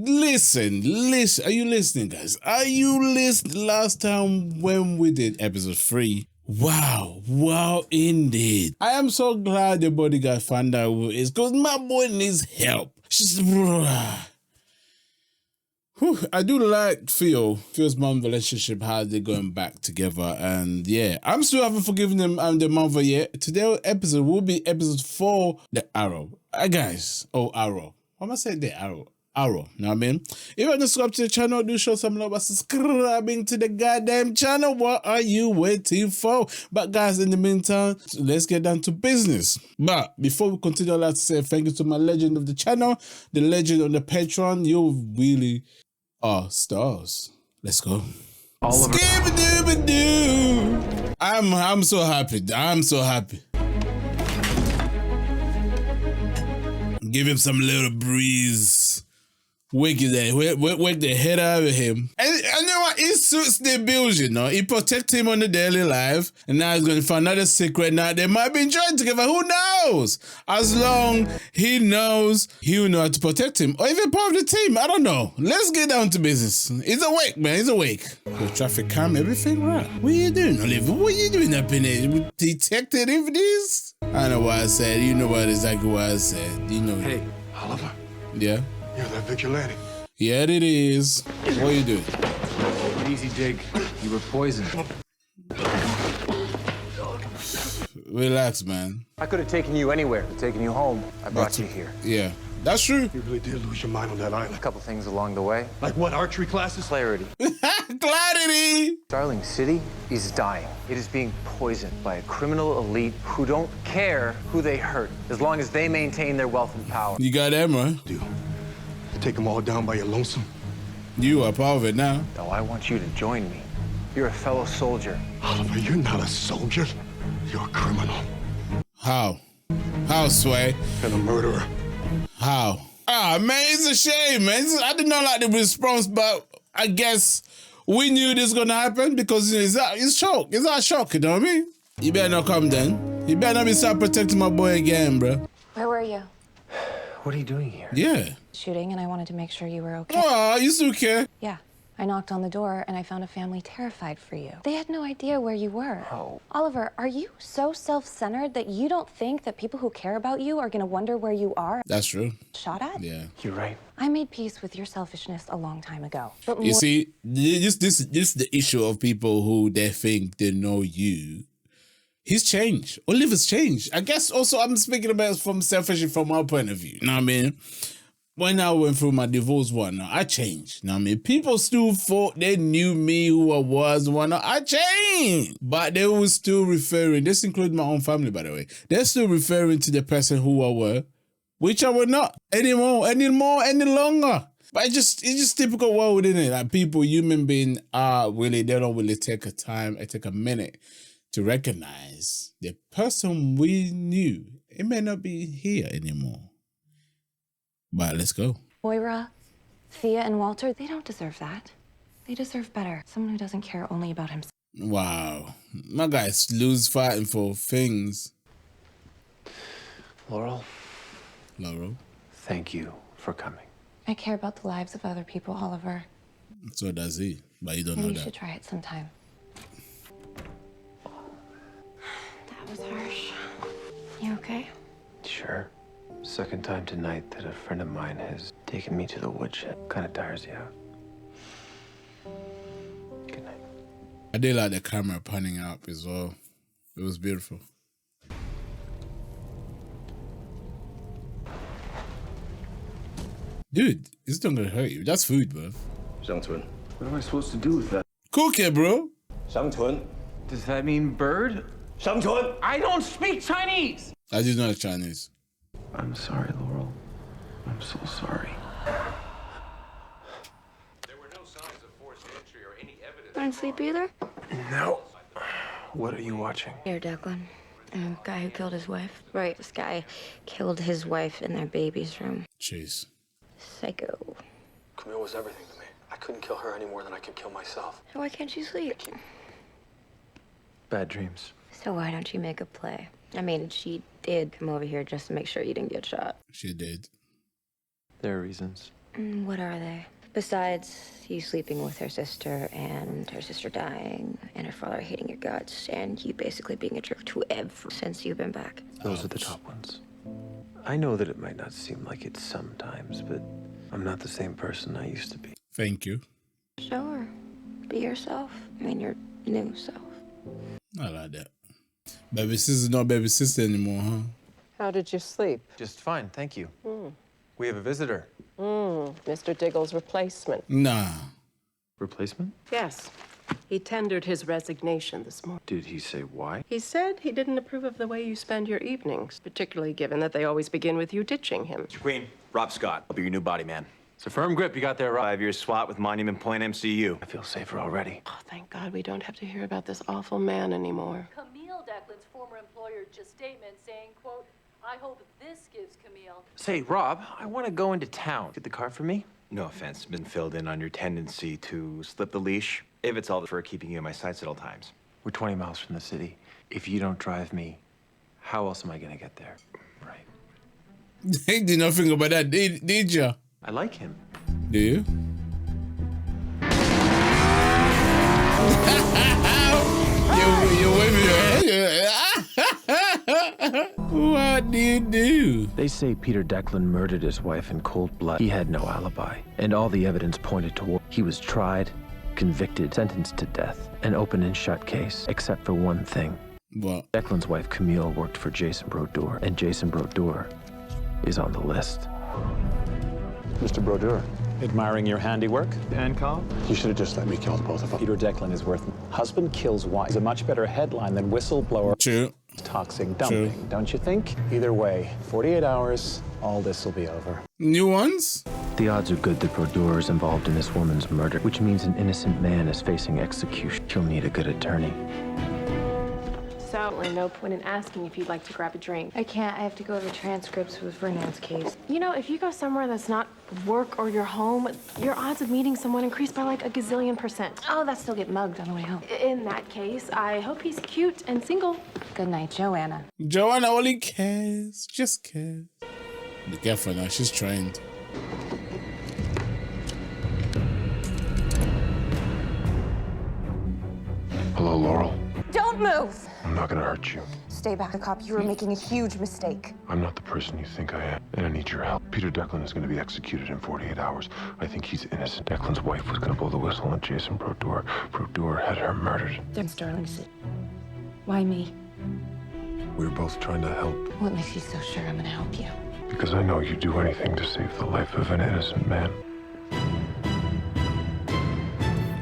listen. Are you listening, guys? Are you listening? Last time when we did episode 3, wow, indeed. I am so glad the bodyguard found out who it is, because my boy needs help. I do like Theo's mom relationship, how they're going back together, and yeah, I'm still haven't forgiven them and the mother yet. Today's episode will be episode 4, the Arrow. Guys, Arrow. Why am I saying the Arrow? Arrow, know what I mean? If you want to subscribe to the channel, do show some love by subscribing to the goddamn channel. What are you waiting for? But guys, in the meantime, let's get down to business. But before we continue, I'd like to say thank you to my legend of the channel, the legend on the Patreon. You really are stars. Let's go. Skibba-dooba-doo! I'm so happy. I'm so happy. Give him some little breeze. Wake the head out of him. And you know what? It suits the bills, you know. He protects him on the daily life. And now he's going to find another secret. Now they might be enjoying together. Who knows? As long he knows, he'll know how to protect him. Or even part of the team. I don't know. Let's get down to business. He's awake, man. He's awake. The traffic calm, everything right. What are you doing, Olivia? What are you doing up in there? Detective this? I know what I said. You know what exactly what I said. You know. Hey, Oliver. Yeah? You're that vigilante. Yeah, it is. What are you doing? Easy, Jake. You were poisoned. Relax, man. I could have taken you anywhere, taken you home. I brought you here. Yeah, that's true. You really did lose your mind on that island. A couple things along the way. Like what, archery classes? Clarity. Clarity! Darling City is dying. It is being poisoned by a criminal elite who don't care who they hurt, as long as they maintain their wealth and power. You got them, right? Dude, to take them all down by your lonesome. You are part of it now. No, I want you to join me. You're a fellow soldier. Oliver, you're not a soldier. You're a criminal. How? How, Sway? And a murderer. How? Ah, man, it's a shame, man. I did not like the response, but I guess we knew this was gonna happen because it's shock. It's our shock, you know what I mean? You better not come then. You better not be start protecting my boy again, bro. Where were you? What are you doing here? Yeah. Shooting, and I wanted to make sure you were okay. Oh, you still care? Yeah. I knocked on the door, and I found a family terrified for you. They had no idea where you were. Oh. Oliver, are you so self-centered that you don't think that people who care about you are going to wonder where you are? That's true. Shot at? Yeah. You're right. I made peace with your selfishness a long time ago. But You see, this is the issue of people who they think they know you. He's changed. Oliver's changed. I guess also I'm speaking about it from selfishly from our point of view. You know what I mean? When I went through my divorce one, I changed. You know what I mean? People still thought they knew me, who I was, and whatnot. I changed. But they were still referring, this includes my own family, by the way. They're still referring to the person who I were, which I were not any longer. But it's just typical world, isn't it? Like people, human beings are really, they don't really take a minute to recognize the person we knew. It may not be here anymore. But let's go. Moira, Thea, and Walter, they don't deserve that. They deserve better. Someone who doesn't care only about himself. Wow. My guys lose fighting for things. Laurel, Thank you for coming. I care about the lives of other people, Oliver. So does he, but you don't Maybe know you that. should try it sometime. That was harsh. You okay? Sure. Second time tonight that a friend of mine has taken me to the woodshed. Kind of tires you out. Good night. I did like the camera panning up as well. It was beautiful. Dude, it's not gonna hurt you. That's food, bro. Shangtun. What am I supposed to do with that? Cook it, bro. Shangtun. Does that mean bird? Shangtun. I don't speak Chinese! I just know Chinese. I'm sorry, Laurel. I'm so sorry. There were no signs of forced entry or any evidence. Don't sleep either? No. What are you watching? Here, Declan. The guy who killed his wife. Right, this guy killed his wife in their baby's room. Jeez. Psycho. Camille was everything to me. I couldn't kill her any more than I could kill myself. So why can't you sleep? Bad dreams. So why don't you make a play? I mean, she did come over here just to make sure you didn't get shot. She did. There are reasons. What are they? Besides you sleeping with her sister and her sister dying and her father hating your guts and you basically being a jerk to ever since you've been back. Those are the top ones. I know that it might not seem like it sometimes, but I'm not the same person I used to be. Thank you. Sure. Be yourself. I mean, your new self. I like that. Baby sister's not baby sister anymore, huh? How did you sleep? Just fine, thank you. We have a visitor. Mr. Diggle's replacement. Nah. Replacement? Yes. He tendered his resignation this morning. Did he say why? He said he didn't approve of the way you spend your evenings, particularly given that they always begin with you ditching him. Queen, Rob Scott. I'll be your new body man. It's a firm grip you got there, Rob. 5 years SWAT with Monument Point MCU. I feel safer already. Oh, thank God we don't have to hear about this awful man anymore. Camille Declan's former employer just statement saying, quote, I hope this gives Camille. Say, Rob, I want to go into town. Get the car for me? No offense, been filled in on your tendency to slip the leash. If it's all for keeping you in my sights at all times. We're 20 miles from the city. If you don't drive me, how else am I gonna get there? Right. They did not think about that, did you? I like him. Do you? You're waving your head. What do you do? They say Peter Declan murdered his wife in cold blood. He had no alibi, and all the evidence pointed toward he was tried, convicted, sentenced to death, an open and shut case, except for one thing. What? Declan's wife Camille worked for Jason Brodeur, and Jason Brodeur is on the list. Mr. Brodeur, admiring your handiwork, Pancom? you should have just let me kill the both of them. Peter Declan is worth husband kills wife is a much better headline than whistleblower. True. Toxic dumping, True. don't you think? Either way, 48 hours, all this will be over. New ones? The odds are good that Brodeur is involved in this woman's murder, which means an innocent man is facing execution. He'll need a good attorney. So, there's no point in asking if you'd like to grab a drink. I can't. I have to go over transcripts with Vernon's case. You know, if you go somewhere that's not work or your home, your odds of meeting someone increase by like a gazillion%. Oh, that still get mugged on the way home. In that case, I hope he's cute and single. Good night, Joanna. Joanna only cares. Just cares. Be careful now. She's trained. Hello, Laurel. Don't move! I'm not gonna hurt you. Stay back, a cop. You were making a huge mistake. I'm not the person you think I am, and I need your help. Peter Declan is gonna be executed in 48 hours. I think he's innocent. Declan's wife was gonna blow the whistle on Jason Brodeur. Brodeur had her murdered. They're in Sterling City. Why me? We were both trying to help, What makes you so sure I'm gonna help you? because I know you'd do anything to save the life of an innocent man.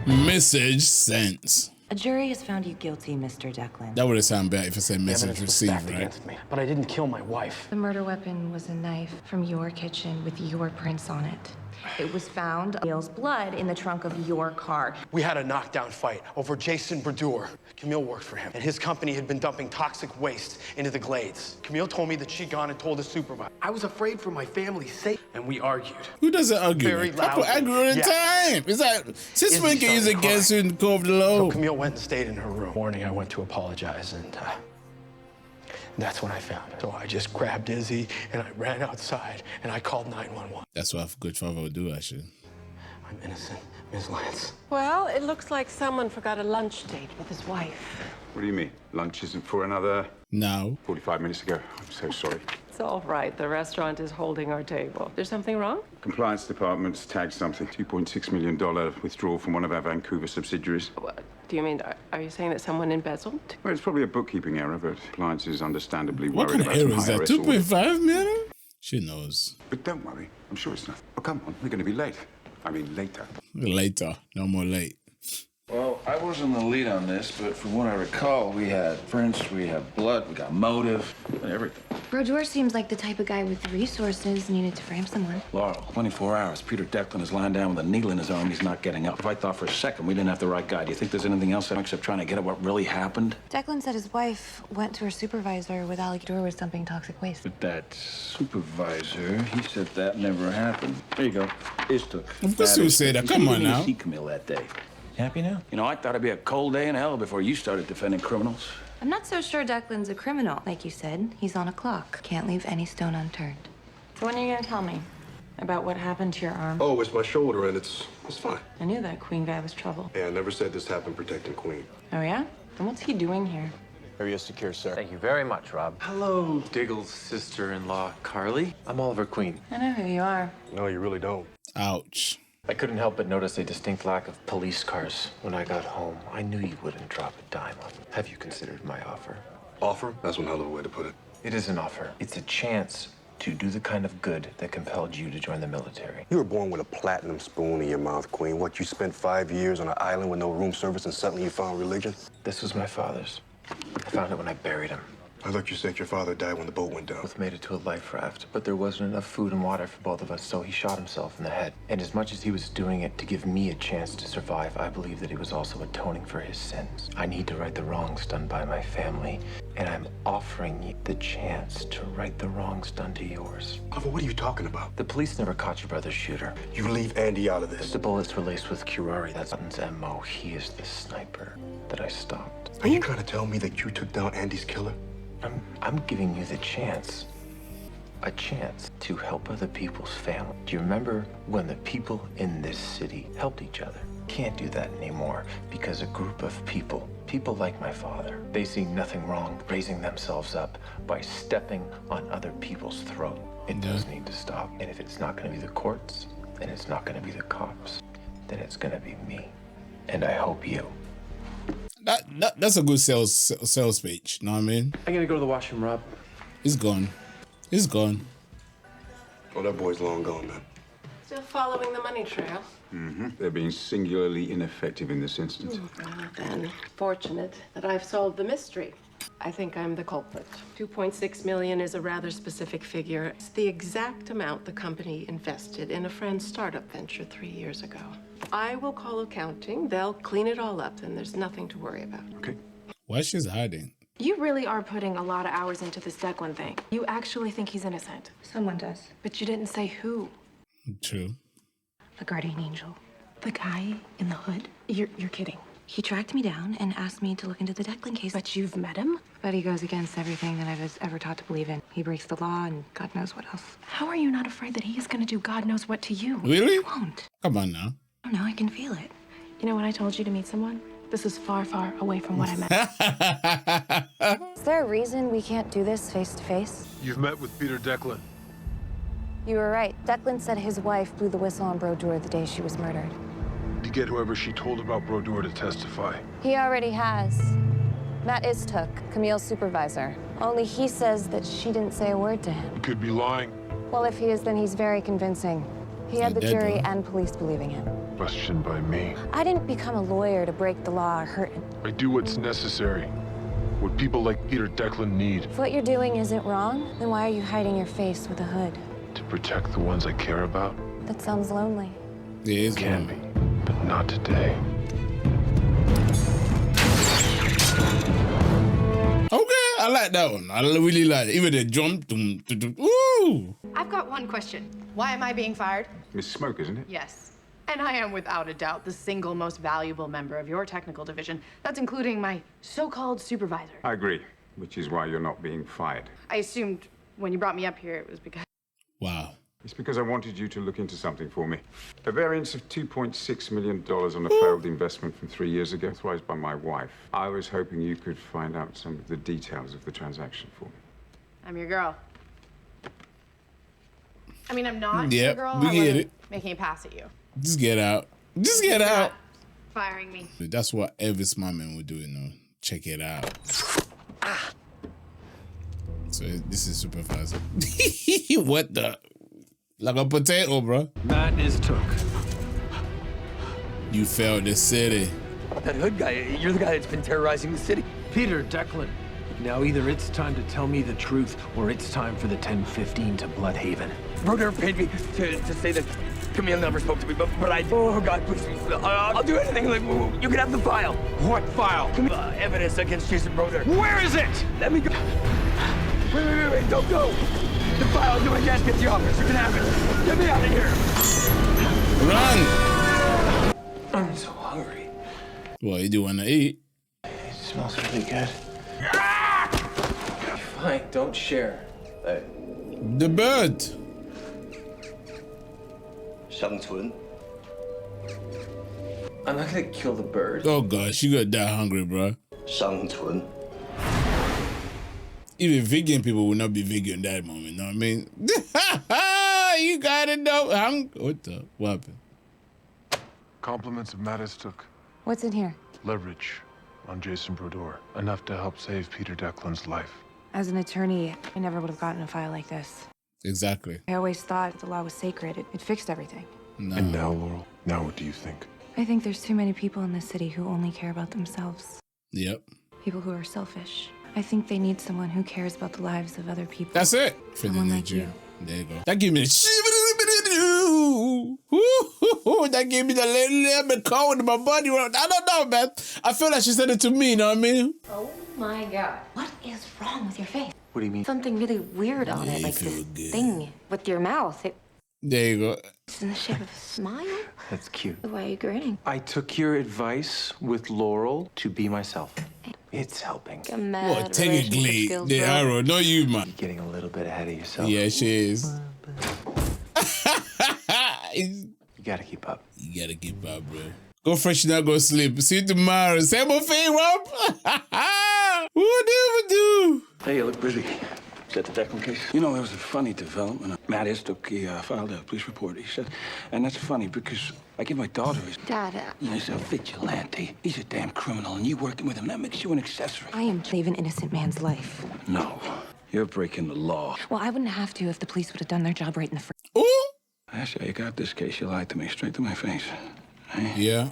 Message sent. A jury has found you guilty, Mr. Declan. That would have sounded bad if I said message received, right? Against me, but I didn't kill my wife. The murder weapon was a knife from your kitchen with your prints on it. It was found Camille's blood in the trunk of your car. We had a knockdown fight over Jason Brodeur. Camille worked for him, and his company had been dumping toxic waste into the glades. Camille told me that she'd gone and told the supervisor. I was afraid for my family's sake, and we argued. Who doesn't argue? Very Couple loudly. argue all the time. It's like, since Izzy when can you started against crying. you and cove the So low? Camille went and stayed in her room. Morning, I went to apologize, and that's when I found it. So I just grabbed Izzy, and I ran outside, and I called 911. That's what a good father would do, actually. I'm innocent, Ms. Lance. Well, it looks like someone forgot a lunch date with his wife. What do you mean? Lunch isn't for another No. 45 minutes ago. I'm so sorry. It's all right. The restaurant is holding our table. There's something wrong? Compliance department's tagged something. $2.6 million withdrawal from one of our Vancouver subsidiaries. What do you mean? Are you saying that someone embezzled? Well, it's probably a bookkeeping error, but compliance is understandably What worried kind of about error is some that? high-risk audit. 2.5 million? She knows. But don't worry. I'm sure it's nothing. Oh, come on. We're going to be late. I mean, later. Later. No more late. Well, I wasn't the lead on this, but from what I recall, we had prints, we had blood, we got motive, and everything. Brodeur seems like the type of guy with resources needed to frame someone. Laurel, 24 hours. Peter Declan is lying down with a needle in his arm. He's not getting up. If I thought for a second we didn't have the right guy, do you think there's anything else except trying to get at what really happened? Declan said his wife went to her supervisor with alligator was dumping toxic waste. But that supervisor, he said that never happened. There you go. Istook. Of course you say that. Come on now. See Camille that day. You happy now? You know, I thought it'd be a cold day in hell before you started defending criminals. I'm not so sure Declan's a criminal. Like you said, he's on a clock. Can't leave any stone unturned. So when are you gonna tell me? About what happened to your arm? Oh, it's my shoulder, and it's fine. I knew that Queen guy was trouble. Yeah, I never said this happened protecting Queen. Oh, yeah? And what's he doing here? Area secure, sir. Thank you very much, Rob. Hello, Diggle's sister-in-law, Carly. I'm Oliver Queen. I know who you are. No, you really don't. Ouch. I couldn't help but notice a distinct lack of police cars when I got home. I knew you wouldn't drop a dime on me. Have you considered my offer? Offer? That's one hell of a way to put it. It is an offer. It's a chance to do the kind of good that compelled you to join the military. You were born with a platinum spoon in your mouth, Queen. What, you spent 5 years on an island with no room service and suddenly you found religion? This was my father's. I found it when I buried him. I thought you said your father died when the boat went down. Both made it to a life raft, but there wasn't enough food and water for both of us, so he shot himself in the head. And as much as he was doing it to give me a chance to survive, I believe that he was also atoning for his sins. I need to right the wrongs done by my family, and I'm offering you the chance to right the wrongs done to yours. Oliver, what are you talking about? The police never caught your brother's shooter. You leave Andy out of this. The bullets were laced with curare. That's Sutton's MO. He is the sniper that I stopped. Are you trying to tell me that you took down Andy's killer? I'm giving you the chance. A chance to help other people's family. Do you remember when the people in this city helped each other? Can't do that anymore because a group of people like my father, they see nothing wrong raising themselves up by stepping on other people's throat. It does need to stop. And if it's not going to be the courts, and it's not going to be the cops, then it's going to be me. And I hope you. That's a good sales speech. Know what I mean? I'm gonna go to the washroom, Rob. He's gone. He's gone. Oh, that boy's long gone, man. Still following the money trail. Mm-hmm. They're being singularly ineffective in this instance. Well, then, fortunate that I've solved the mystery. I think I'm the culprit. 2.6 million is a rather specific figure. It's the exact amount the company invested in a friend's startup venture 3 years ago. I will call accounting. They'll clean it all up, and there's nothing to worry about. Okay. Why she's hiding? You really are putting a lot of hours into this Declan thing. You actually think he's innocent. Someone does. But you didn't say who. True. The guardian angel. The guy in the hood? You're kidding. He tracked me down and asked me to look into the Declan case. But you've met him? But he goes against everything that I was ever taught to believe in. He breaks the law and God knows what else. How are you not afraid that he's gonna do God knows what to you? Really? He won't. Come on now. Oh no, I can feel it. You know when I told you to meet someone? This is far, far away from what I meant. Is there a reason we can't do this face to face? You've met with Peter Declan. You were right. Declan said his wife blew the whistle on Brodeur the day she was murdered. Did you get whoever she told about Brodeur to testify? He already has. Matt Istook, Camille's supervisor. Only he says that she didn't say a word to him. He could be lying. Well, if he is, then he's very convincing. He had the dead, jury though. and police believing him. Questioned by me. I didn't become a lawyer to break the law or hurt him. I do what's necessary. What people like Peter Declan need. If what you're doing isn't wrong, then why are you hiding your face with a hood? To protect the ones I care about. That sounds lonely. It is Can be, but not today. Okay, I like that one. I really like it. Even the jump. Ooh. I've got one question. Why am I being fired? Miss Smoke, isn't it? Yes. And I am without a doubt the single most valuable member of your technical division. That's including my so-called supervisor. I agree, which is why you're not being fired. I assumed when you brought me up here it was because... Wow. It's because I wanted you to look into something for me. A variance of $2.6 million on a failed investment from 3 years ago, authorized by my wife. I was hoping you could find out some of the details of the transaction for me. I'm your girl. I mean, I'm not your Yep, girl. we I get wasn't it. making a pass at you. Just get out. Just get out. Firing me. That's what every smart man would do, you know. Check it out. So this is supervisor. What the? Like a potato, bro. Matt is took. You failed the city. That hood guy, you're the guy that's been terrorizing the city. Peter Declan. Now either it's time to tell me the truth, or it's time for the 1015 to Bloodhaven. Brodeur paid me to say that Camille never spoke to me, but I... Oh, God, please. I'll do anything. Like, you can have the file. What file? Evidence against Jason Brodeur. Where is it? Let me go. Wait, don't go. The file's in my desk at the office. You can have it. Get me out of here. Run. I'm so hungry. Well, you do want to eat. It smells really good. Fine, don't share. The bird. Shangtun. I'm not gonna kill the bird. Oh gosh, you gonna die hungry, bro. Shangtun. Even vegan people will not be vegan in that moment, you know what I mean? You gotta know. What happened? Compliments of Mattistook. What's in here? Leverage on Jason Brodeur. Enough to help save Peter Declan's life. As an attorney, I never would have gotten a file like this. Exactly. I always thought the law was sacred. It fixed everything. No. And now, Laurel, now what do you think? I think there's too many people in this city who only care about themselves. Yep. People who are selfish. I think they need someone who cares about the lives of other people. That's it. Someone like you. There you go. That gave me that gave me the little bit cold in my body. I don't know, man. I feel like she said it to me, you know what I mean? Oh my God. What is wrong with your face? What do you mean? Something really weird on it, like this thing with your mouth. There you go. It's in the shape of a smile? That's cute. Why are you grinning? I took your advice with Laurel to be myself. It's helping. What, technically, the arrow, not you, man. You're getting a little bit ahead of yourself. Yeah, she is. You gotta keep up. You gotta keep up, bro. Go freshen up, go sleep. See you tomorrow. Same old thing, Rob. Whatever do. Hey, you look busy. Is that the Declan case? You know, there was a funny development. Mattistook, he filed a police report. He said, and that's funny because I give my daughter his... Dad. He's a vigilante. He's a damn criminal, and you working with him, that makes you an accessory. I am saving an innocent man's life. No, you're breaking the law. Well, I wouldn't have to if the police would have done their job right in the first. Ooh! That's how you got this case. You lied to me straight to my face. Hey? Yeah.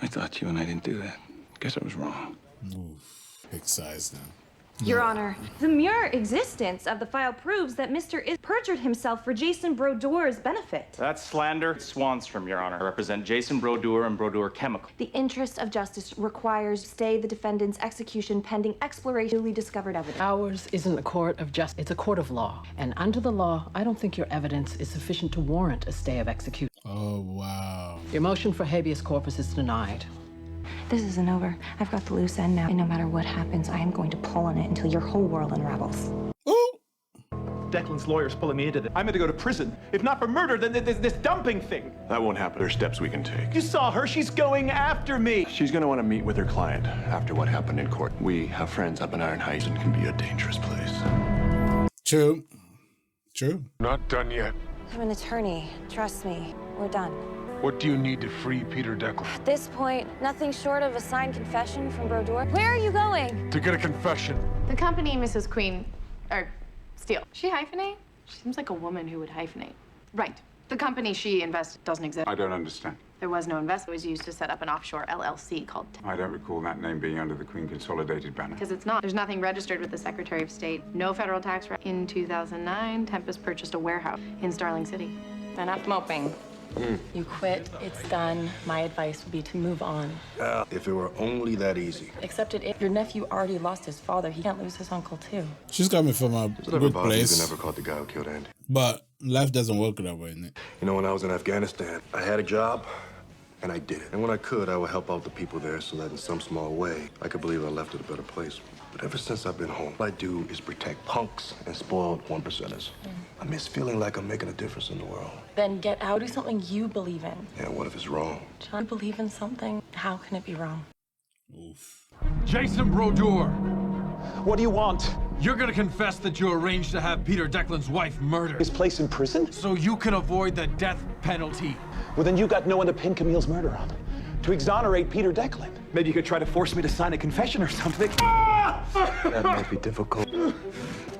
I thought you and I didn't do that. Guess I was wrong. Oof. Big size now. Your Honor, the mere existence of the file proves that Mr. Is perjured himself for Jason Brodeur's benefit. That's slander. Swanstrom, Your Honor. I represent Jason Brodeur and Brodeur Chemical. The interest of justice requires stay the defendant's execution pending exploration of newly discovered evidence. Ours isn't a court of justice, it's a court of law. And under the law, I don't think your evidence is sufficient to warrant a stay of execution. Oh, wow. Your motion for habeas corpus is denied. This isn't over. I've got the loose end now, and no matter what happens, I am going to pull on it until your whole world unravels. Declan's lawyer's pulling me into this. I'm gonna go to prison. If not for murder, then this dumping thing. That won't happen. There's steps we can take. You saw her. She's going after me. She's gonna want to meet with her client after what happened in court. We have friends up in Iron Heights and can be a dangerous place. True. True. Not done yet. I'm an attorney. Trust me. We're done. What do you need to free Peter Declan? At this point, nothing short of a signed confession from Brodeur. Where are you going? To get a confession. The company Mrs. Queen, or Steele, she hyphenate? She seems like a woman who would hyphenate. Right. The company she invested doesn't exist. I don't understand. There was no investment. It was used to set up an offshore LLC called... I don't recall that name being under the Queen Consolidated banner. Because it's not. There's nothing registered with the Secretary of State. No federal tax. In 2009, Tempest purchased a warehouse in Starling City. Enough moping. You quit, it's done. My advice would be to move on. If it were only that easy. Except if your nephew already lost his father, he can't lose his uncle too. She's coming from a good place. You never caught the guy who killed Andy. But life doesn't work that way, innit? You know, when I was in Afghanistan, I had a job, and I did it. And when I could, I would help out the people there so that in some small way, I could believe I left it a better place. But ever since I've been home, all I do is protect punks and spoiled 1%ers. I miss feeling like I'm making a difference in the world. Then get out, do something you believe in. Yeah, what if it's wrong? John, you believe in something, how can it be wrong? Oof. Jason Brodeur. What do you want? You're gonna confess that you arranged to have Peter Declan's wife murdered. His place in prison? So you can avoid the death penalty. Well, then you got no one to pin Camille's murder on. To exonerate Peter Declan. Maybe you could try to force me to sign a confession or something. That might be difficult.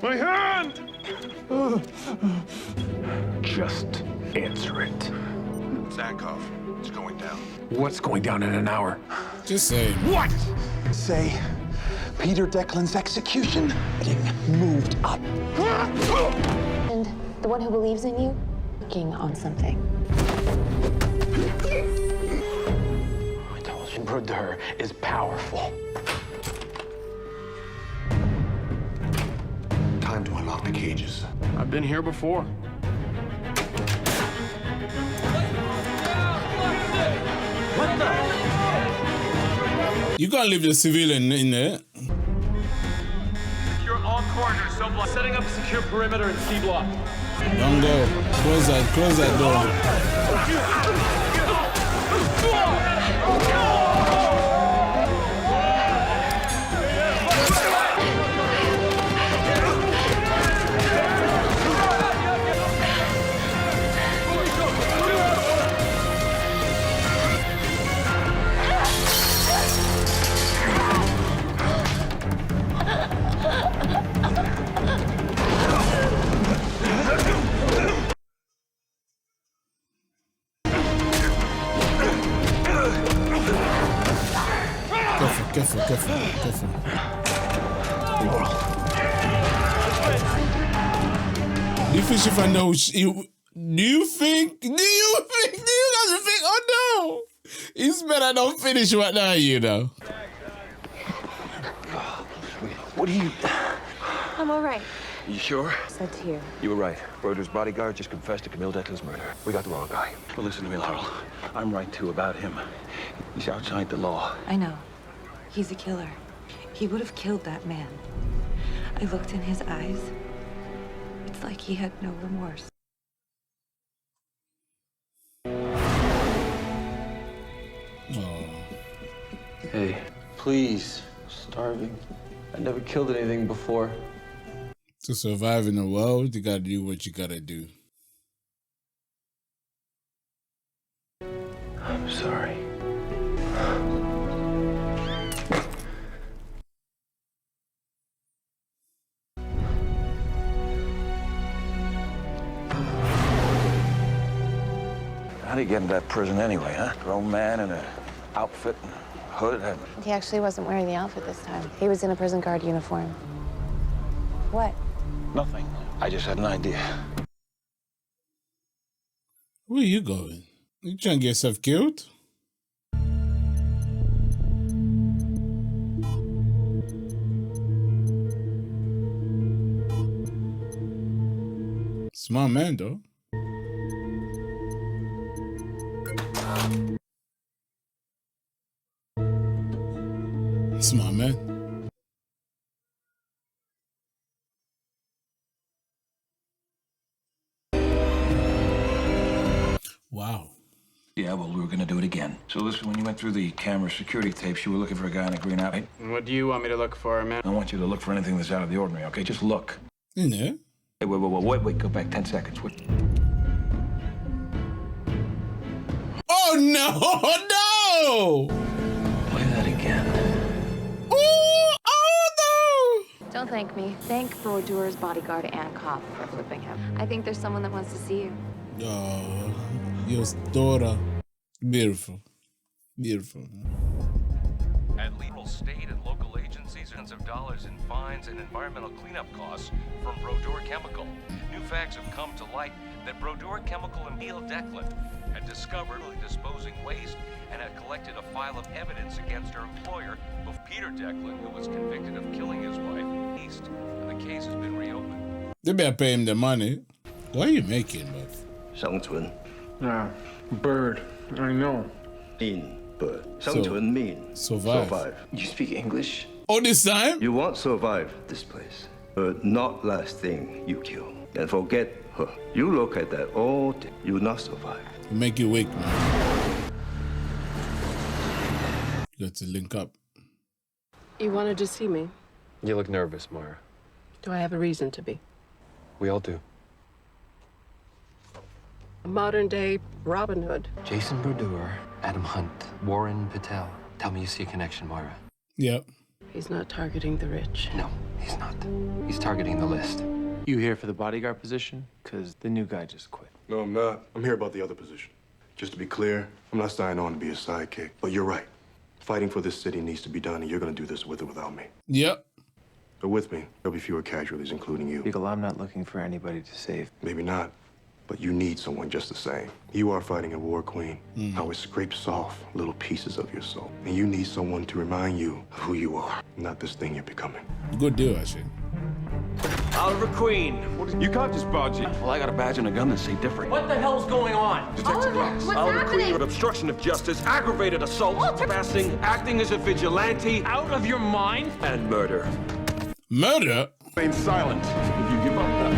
My hand! Just answer it. Zakov, it's going down. What's going down in an hour? Just say. What? Say, Peter Declan's execution getting moved up. And the one who believes in you, working on something. I told you, Brodeur is powerful. Time to unlock the cages. I've been here before. What the? You can't leave the civilian in there. Secure all corridors, so block. Setting up a secure perimeter in C block. Don't go. Close that door. Careful. Do you think if I know? Do you guys think? Oh no! It's better don't finish right now, you know. What are you... I'm all right. You sure? Said to you. You were right. Broder's bodyguard just confessed to Camille Declan's murder. We got the wrong guy. Well, listen to me, Laurel. I'm right, too, about him. He's outside the law. I know. He's a killer. He would have killed that man. I looked in his eyes. It's like he had no remorse. Hey, please. I'm starving. I never killed anything before. To survive in the world, you gotta do what you gotta do. I'm sorry. How'd he get into that prison anyway, huh? Grown man in an outfit and hood. He actually wasn't wearing the outfit this time. He was in a prison guard uniform. What? Nothing. I just had an idea. Where you going? You trying to get yourself killed? Smart man, though. Smart man. Wow. Yeah, well, we were gonna do it again. So listen, when you went through the camera security tapes, you were looking for a guy in a green outfit. What do you want me to look for, man? I want you to look for anything that's out of the ordinary, okay? Just look. In there? Hey, wait, go back 10 seconds. What? Oh, no! Play that again. Don't thank me. Thank Brodeur's bodyguard and cop for flipping him. I think there's someone that wants to see you. Oh, your daughter. Beautiful. At legal state and local agencies, tens of dollars in fines and environmental cleanup costs from Brodeur Chemical. New facts have come to light that Brodeur Chemical and Neil Declan had discovered disposing waste and had collected a file of evidence against her employer, Peter Declan, who was convicted of killing his wife, East, and the case has been reopened. They better pay him the money. What are you making, bud? 生存. Yeah, bird. I know. Mean bird. 生存 mean survive. You speak English? All this time? You won't survive this place. But not last thing you kill. And forget her. You look at that all day. You will not survive. You make you weak, man. You got to link up. You wanted to see me? You look nervous, Moira. Do I have a reason to be? We all do. A modern-day Robin Hood. Jason Brodeur, Adam Hunt, Warren Patel. Tell me you see a connection, Moira. Yep. He's not targeting the rich. No, he's not. He's targeting the list. You here for the bodyguard position? Because the new guy just quit. No, I'm not. I'm here about the other position. Just to be clear, I'm not signing on to be a sidekick. But you're right. Fighting for this city needs to be done, and you're going to do this with or without me. Yep. But with me, there'll be fewer casualties, including you. Beagle, I'm not looking for anybody to save. Maybe not, but you need someone just the same. You are fighting a war, Queen. How it scrapes off little pieces of your soul. And you need someone to remind you of who you are, not this thing you're becoming. Good deal, actually. Oliver Queen. You can't just barge in. Well, I got a badge and a gun that say different. What the hell's going on? Detective Ross. What's Oliver happening? Queen with obstruction of justice, aggravated assault, trespassing, acting as a vigilante, out of your mind, and murder. Murder? Remain silent. If you give up that,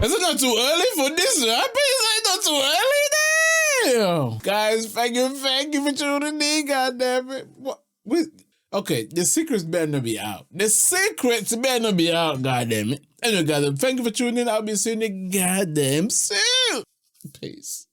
Is it not too early for this to happen? Is it not too early? Damn. Guys, thank you for tuning in, goddammit. What? Okay, the secrets better not be out. The secrets better not be out, goddammit. Anyway, guys, thank you for tuning in. I'll be seeing you goddamn soon. Peace.